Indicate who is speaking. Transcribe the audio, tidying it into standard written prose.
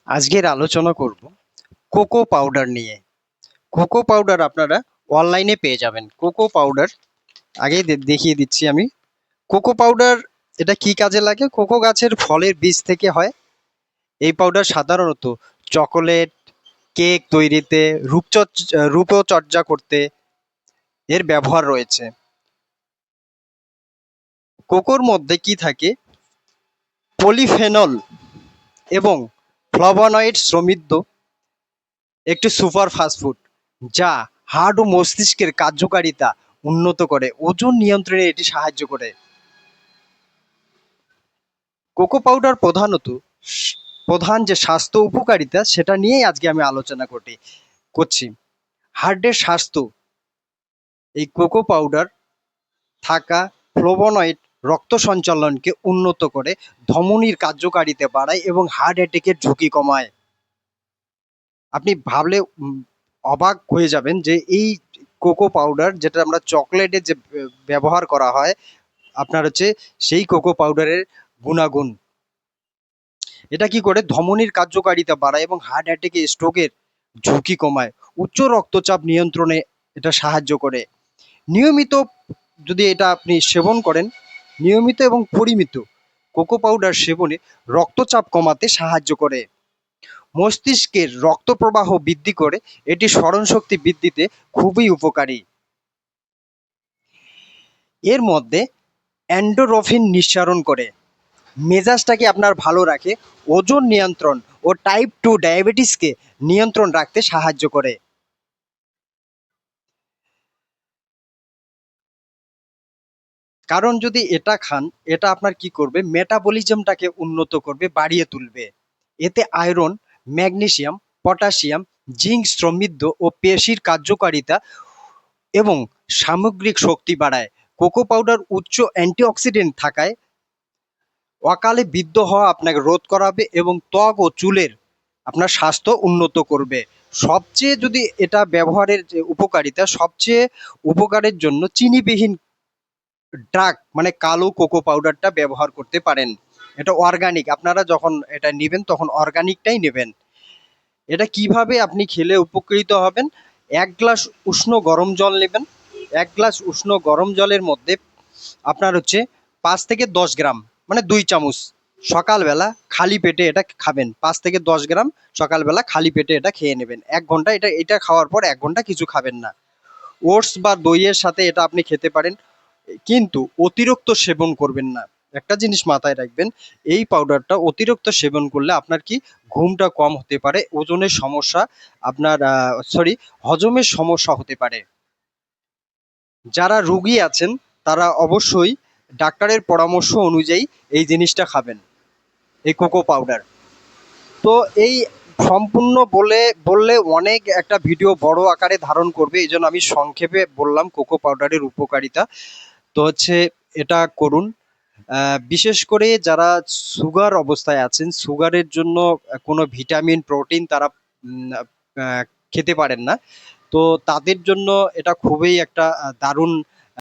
Speaker 1: আজকের আলোচনা করব কোকো পাউডার নিয়ে। কোকো পাউডার আপনারা অনলাইনে পেয়ে যাবেন। কোকো পাউডার আগেই দেখিয়ে দিচ্ছি আমি। কোকো পাউডার এটা কি কাজে লাগে? কোকো গাছের ফলের বীজ থেকে হয়। এই পাউডার সাধারণত চকোলেট, কেক তৈরিতে, রূপচর্চা করতে এর ব্যবহার রয়েছে। কোকোর মধ্যে কি থাকে? পলিফেনল এবং ফ্লাভোনয়েড সমৃদ্ধ একটি সুপার ফাস্টফুড, যা হার্ট ও মস্তিষ্কের কার্যকারিতা উন্নত করে, ওজন নিয়ন্ত্রণে এটি সাহায্য করে। কোকো পাউডার প্রধান যে স্বাস্থ্য উপকারিতা সেটা নিয়েই আজকে আমি আলোচনা করছি। হার্টের স্বাস্থ্য, এই কোকো পাউডার থাকা ফ্লাভোনয়েড রক্ত সঞ্চালনকে উন্নত করে, ধমনীর কার্যকারিতা বাড়ায় এবং হার্ট অ্যাটাকের ঝুঁকি কমায়। আপনি ভাবলে অবাক হয়ে যাবেন যে এই কোকো পাউডার, যেটা আমরা চকলেটে যে ব্যবহার করা হয়, আপনার হচ্ছে সেই কোকো পাউডারের গুণাগুণ। এটা কি করে? ধমনীর কার্যকারিতা বাড়ায় এবং হার্ট অ্যাটাকে, স্ট্রোকের ঝুঁকি কমায়, উচ্চ রক্তচাপ নিয়ন্ত্রণে এটা সাহায্য করে। নিয়মিত যদি এটা আপনি সেবন করেন, নিয়মিত এবং পরিমিত কোকো পাউডার সেবনে রক্তচাপ কমাতে সাহায্য করে, মস্তিষ্কের রক্ত প্রবাহ বৃদ্ধি করে, এটি স্মরণশক্তি বৃদ্ধিতে খুবই উপকারী। এর মধ্যে এন্ডোরফিন নিঃসরণ করে, মেজাজটাকে আপনার ভালো রাখে, ওজন নিয়ন্ত্রণ ও টাইপ 2 ডায়াবেটিসকে নিয়ন্ত্রণ রাখতে সাহায্য করে। কারণ যদি এটা খান, এটা আপনার কি করবে? মেটাবলিজমটাকে উন্নত করবে, বাড়িয়ে তুলবে। এতে আয়রন, ম্যাগনেসিয়াম, পটাশিয়াম, জিঙ্ক সমৃদ্ধ ও পেশির কার্যকারিতা এবং সামগ্রিক শক্তি বাড়ায়। কোকো পাউডার উচ্চ অ্যান্টিঅক্সিডেন্ট থাকায় অকালে বৃদ্ধ হওয়া আপনাকে রোধ করাবে এবং ত্বক ও চুলের আপনার স্বাস্থ্য উন্নত করবে। সবচেয়ে যদি এটা ব্যবহারের যে উপকারিতা, সবচেয়ে উপকারের জন্য চিনিবিহীন ডার্ক মানে কালো কোকো পাউডারটা ব্যবহার করতে পারেন। এটা অর্গানিক, আপনারা যখন এটা নেবেন তখন অর্গানিকটাই নেবেন। এটা কিভাবে আপনি খেলে উপকৃত হবেন? 1 গ্লাস উষ্ণ গরম জল নেবেন। 1 গ্লাস উষ্ণ গরম জলের মধ্যে আপনার হচ্ছে 5 থেকে 10 গ্রাম, মানে 2 চামচ সকালবেলা খালি পেটে এটা খাবেন। 5 থেকে 10 গ্রাম সকালবেলা খালি পেটে এটা খেয়ে নেবেন। 1 ঘন্টা এটা এটা খাওয়ার পর 1 ঘন্টা কিছু খাবেন না। ওটস বা দইয়ের সাথে এটা আপনি খেতে পারেন, কিন্তু অতিরিক্ত সেবন করবেন না। একটা জিনিস মাথায় রাখবেন, এই পাউডারটা অতিরিক্ত সেবন করলে আপনার কি ঘুমটা কম হতে পারে, ওজনের সমস্যা, আপনার হজমের সমস্যা হতে পারে। যারা রোগী আছেন তারা অবশ্যই ডাক্তারের পরামর্শ অনুযায়ী এই জিনিসটা খাবেন, এই কোকো পাউডার। তো এই সম্পূর্ণ বললে অনেক একটা ভিডিও বড় আকারে ধারণ করবে, এই জন্য আমি সংক্ষেপে বললাম কোকো পাউডারের উপকারিতা। তো হচ্ছে এটা করুন। বিশেষ করে যারা সুগার অবস্থায় আছেন, সুগারের জন্য কোনো ভিটামিন, প্রোটিন তারা উম, খেতে পারেন না, তো তাদের জন্য এটা খুবই একটা দারুণ